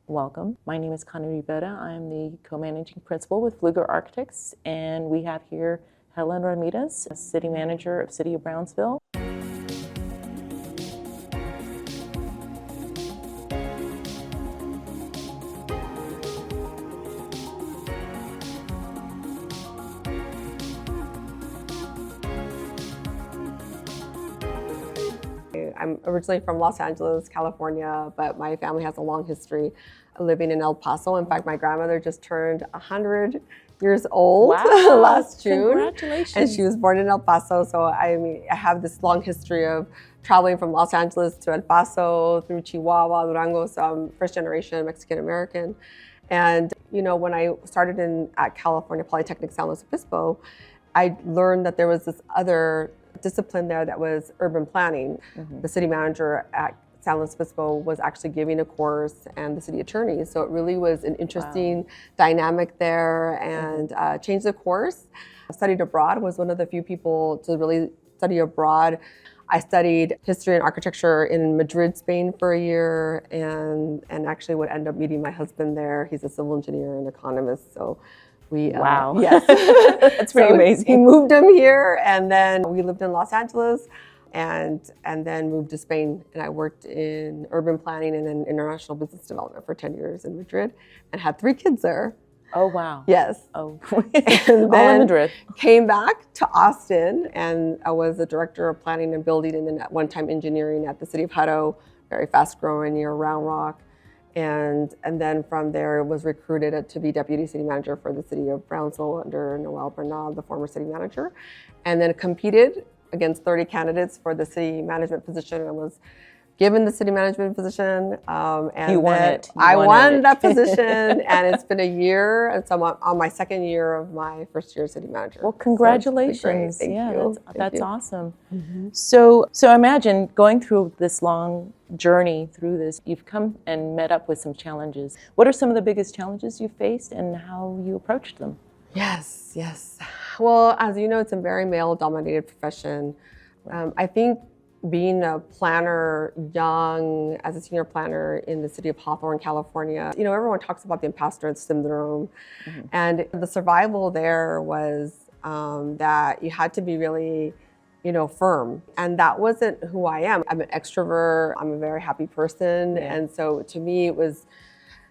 Welcome. My name is Connie Rivera. I'm the co-managing principal with Fluger Architects, and we have here Helen Ramirez, city manager of City of Brownsville. I'm originally from Los Angeles, California, but my family has a long history of living in El Paso. In fact, my grandmother just turned 100 years old last June. Congratulations. And she was born in El Paso. So I have this long history of traveling from Los Angeles to El Paso, through Chihuahua, Durango. So I'm first generation Mexican American. And when I started at California Polytechnic San Luis Obispo, I learned that there was this other discipline there that was urban planning. Mm-hmm. The city manager at San Luis Obispo was actually giving a course, and the city attorney. So it really was an interesting dynamic there, and changed the course. I studied abroad, was one of the few people to really study abroad. I studied history and architecture in Madrid, Spain for a year, and actually would end up meeting my husband there. He's a civil engineer and economist, so wow. Yes. That's pretty amazing. He moved him here, and then we lived in Los Angeles, and then moved to Spain. And I worked in urban planning and in international business development for 10 years in Madrid, and had 3 kids there. Oh, wow. Yes. Oh, and all in Madrid. Came back to Austin, and I was the director of planning and building, and then at one time engineering at the City of Hutto, very fast growing near Round Rock. And then from there was recruited to be deputy city manager for the City of Brownsville under Noel Bernal, the former city manager, and then competed against 30 candidates for the city management position, and was given the city management position. And you won it. I won that position, and it's been a year, and so I'm on my second year of my first year city manager. Well, congratulations. So Thank you. That's awesome. Mm-hmm. So imagine going through this long journey through this, you've come and met up with some challenges. What are some of the biggest challenges you faced and how you approached them? Yes. Well, as you know, it's a very male-dominated profession. I think being a planner, young, as a senior planner in the city of Hawthorne, California, everyone talks about the imposter syndrome. Mm-hmm. And the survival there was that you had to be really, firm. And that wasn't who I am. I'm an extrovert. I'm a very happy person. Yeah. And so to me, it was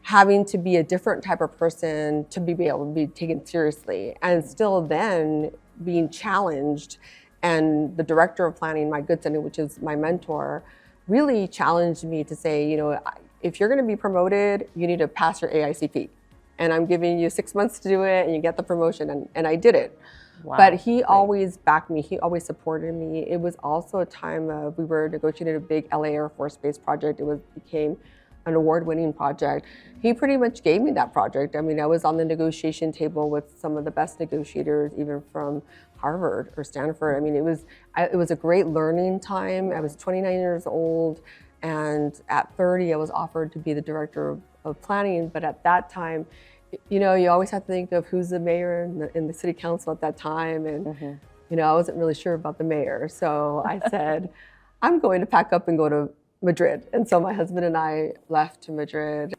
having to be a different type of person to be able to be taken seriously, and still then being challenged. And the director of planning, Mike Goodson, which is my mentor, really challenged me to say, if you're going to be promoted, you need to pass your AICP. And I'm giving you 6 months to do it, and you get the promotion. And I did it. Wow. But he always backed me. He always supported me. It was also a time of, we were negotiating a big LA Air Force Base project. Became an award-winning project. He pretty much gave me that project. I mean, I was on the negotiation table with some of the best negotiators, even from Harvard or Stanford. I mean, it was a great learning time. I was 29 years old, and at 30, I was offered to be the director of planning. But at that time, you always have to think of who's the mayor in the city council at that time. And, mm-hmm. I wasn't really sure about the mayor. So I said, I'm going to pack up and go to Madrid. And so my husband and I left to Madrid.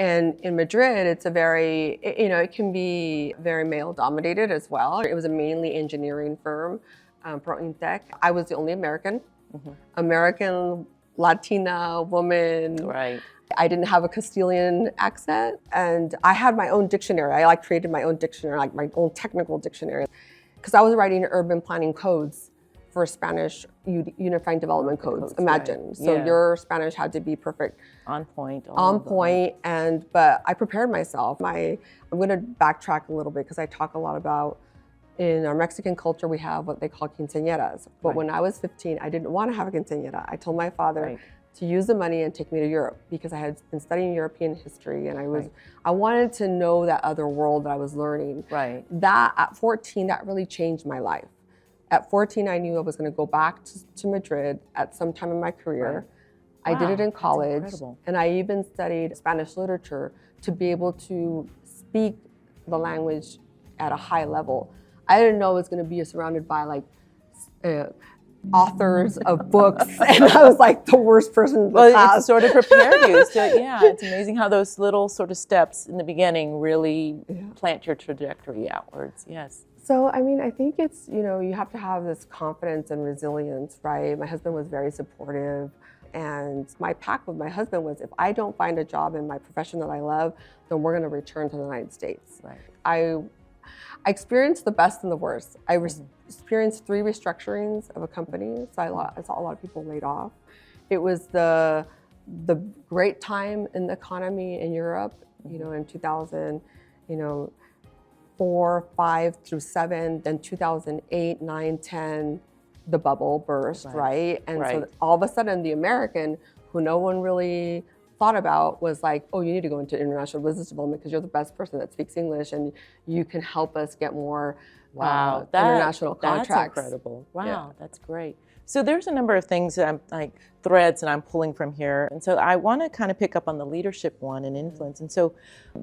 And in Madrid, it's it can be very male dominated as well. It was a mainly engineering firm, ProIntec. I was the only American, mm-hmm. American Latina woman. Right. I didn't have a Castilian accent, and I had my own dictionary. I created my own dictionary, like my own technical dictionary, because I was writing urban planning codes for Spanish Unifying Development Codes. Imagine. Right. So your Spanish had to be perfect. On point. But I prepared myself. I'm going to backtrack a little bit, because I talk a lot about, in our Mexican culture, we have what they call quinceañeras. But when I was 15, I didn't want to have a quinceañera. I told my father to use the money and take me to Europe, because I had been studying European history, and I wanted to know that other world that I was learning. Right. That at 14, that really changed my life. At 14, I knew I was going to go back to Madrid at some time in my career. Right. Wow, I did it in college, and I even studied Spanish literature to be able to speak the language at a high level. I didn't know I was going to be surrounded by authors of books, and I was like the worst person in the Well, class. it's sort of prepared you. So yeah, it's amazing how those little sort of steps in the beginning really plant your trajectory outwards. Yes. So, I mean, I think it's, you have to have this confidence and resilience, right? My husband was very supportive. And my pact with my husband was, if I don't find a job in my profession that I love, then we're going to return to the United States. Right. I experienced the best and the worst. I experienced 3 restructurings of a company. So I saw a lot of people laid off. It was the great time in the economy in Europe, in 2000, 4, 5 through 7, then 2008, 9, 10, the bubble burst, right? And so all of a sudden the American, who no one really thought about, was like, oh, you need to go into international business development because you're the best person that speaks English and you can help us get more international contracts. That's incredible. Wow, that's great. So there's a number of things that I'm like threads that I'm pulling from here. And so I want to kind of pick up on the leadership one and influence. And so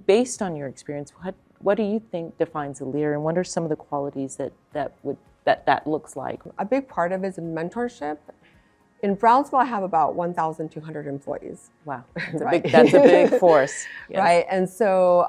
based on your experience, what do you think defines a leader, and what are some of the qualities that looks like? A big part of it is mentorship. In Brownsville, I have about 1,200 employees. Wow, that's a big force. Yes. Right, and so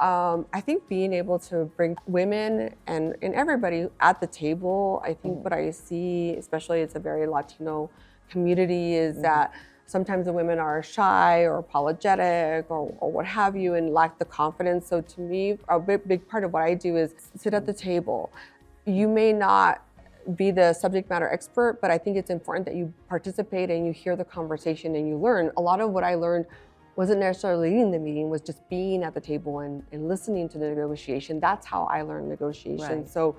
I think being able to bring women and everybody at the table, I think what I see, especially it's a very Latino community, is that sometimes the women are shy or apologetic or what have you and lack the confidence. So to me, a big part of what I do is sit at the table. You may not be the subject matter expert, but I think it's important that you participate and you hear the conversation and you learn. A lot of what I learned wasn't necessarily leading the meeting, was just being at the table and listening to the negotiation. That's how I learned negotiation. Right. So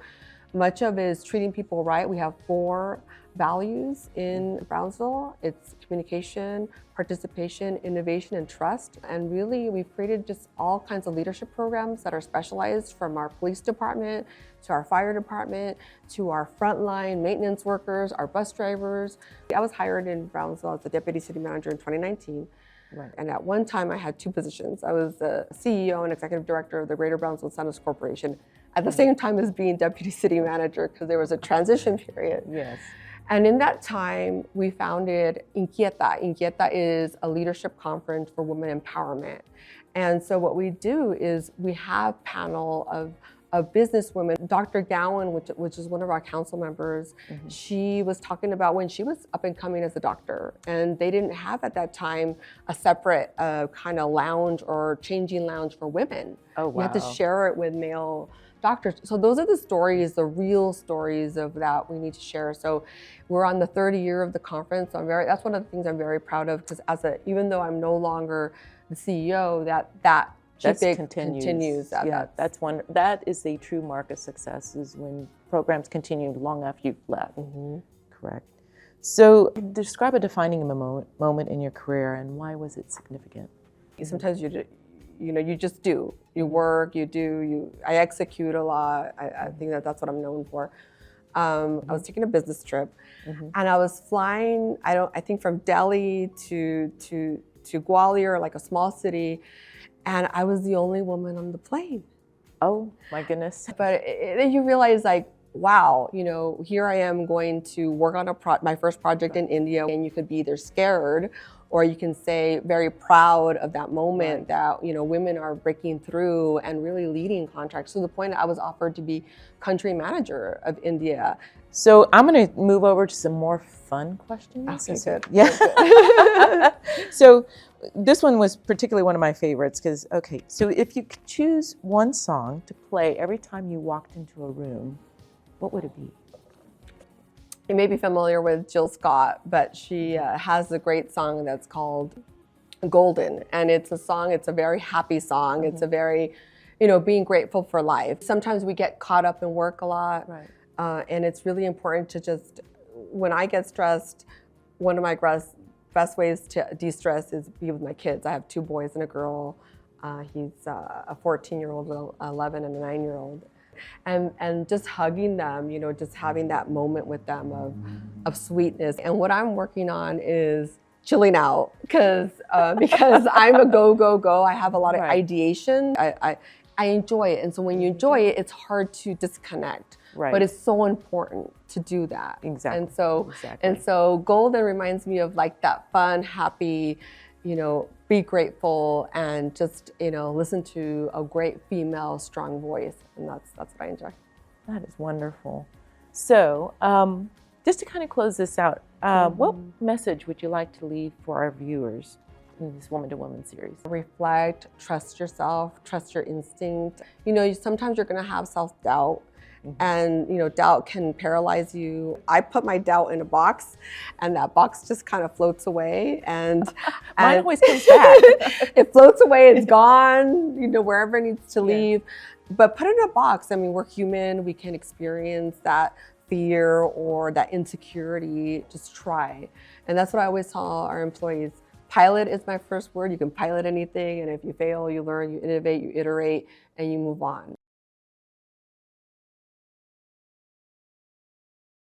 much of it is treating people right. We have 4 values in Brownsville. It's communication, participation, innovation, and trust. And really, we've created just all kinds of leadership programs that are specialized, from our police department to our fire department to our frontline maintenance workers, our bus drivers. I was hired in Brownsville as the deputy city manager in 2019. Right. And at one time, I had 2 positions. I was the CEO and executive director of the Greater Brownsville Centers Corporation, at the same time as being deputy city manager, because there was a transition period. Yes. And in that time, we founded Inquieta. Inquieta is a leadership conference for women empowerment. And so what we do is we have panel of businesswomen. Dr. Gowan, which is one of our council members, she was talking about when she was up and coming as a doctor, and they didn't have at that time a separate kind of lounge or changing lounge for women. Oh, wow. You have to share it with male doctors. So those are the stories, the real stories of that we need to share. So we're on the 30th year of the conference. So that's one of the things I'm very proud of, because even though I'm no longer the CEO, that continues. That is the true mark of success, is when programs continue long after you've left. Correct. So describe a defining moment in your career, and why was it significant? Sometimes you just do. You work, I execute a lot. I think that's what I'm known for. I was taking a business trip, and I was flying, I think from Delhi to Gwalior, like a small city, and I was the only woman on the plane. Oh my goodness. But then you realize, like, wow, here I am going to work on my first project in India, and you could be either scared, or you can say very proud of that moment that, women are breaking through and really leading contracts, to the point that I was offered to be country manager of India. So I'm going to move over to some more fun questions. Okay, good. Yeah. So this one was particularly one of my favorites, because, so if you could choose one song to play every time you walked into a room, what would it be? You may be familiar with Jill Scott, but she has a great song that's called Golden. And it's a very happy song. It's a very, being grateful for life. Sometimes we get caught up in work a lot. Right. And it's really important to just, when I get stressed, one of my best ways to de-stress is be with my kids. I have 2 boys and a girl. He's a 14-year-old, 11, and a 9-year-old. And just hugging them, just having that moment with them of sweetness. And what I'm working on is chilling out, because I'm a go. I have a lot of ideation. I enjoy it. And so when you enjoy it, it's hard to disconnect. Right. But it's so important to do that. Exactly. And so Golden reminds me of like that fun, happy, be grateful and just, listen to a great female, strong voice. And that's what I enjoy. That is wonderful. So just to kind of close this out, what message would you like to leave for our viewers in this Woman to Woman series? Reflect, trust yourself, trust your instinct. Sometimes you're going to have self-doubt. And, doubt can paralyze you. I put my doubt in a box and that box just kind of floats away. And mine always comes back. It floats away, it's gone, wherever it needs to leave. But put it in a box. I mean, we're human. We can experience that fear or that insecurity. Just try. And that's what I always tell our employees. Pilot is my first word. You can pilot anything. And if you fail, you learn, you innovate, you iterate, and you move on.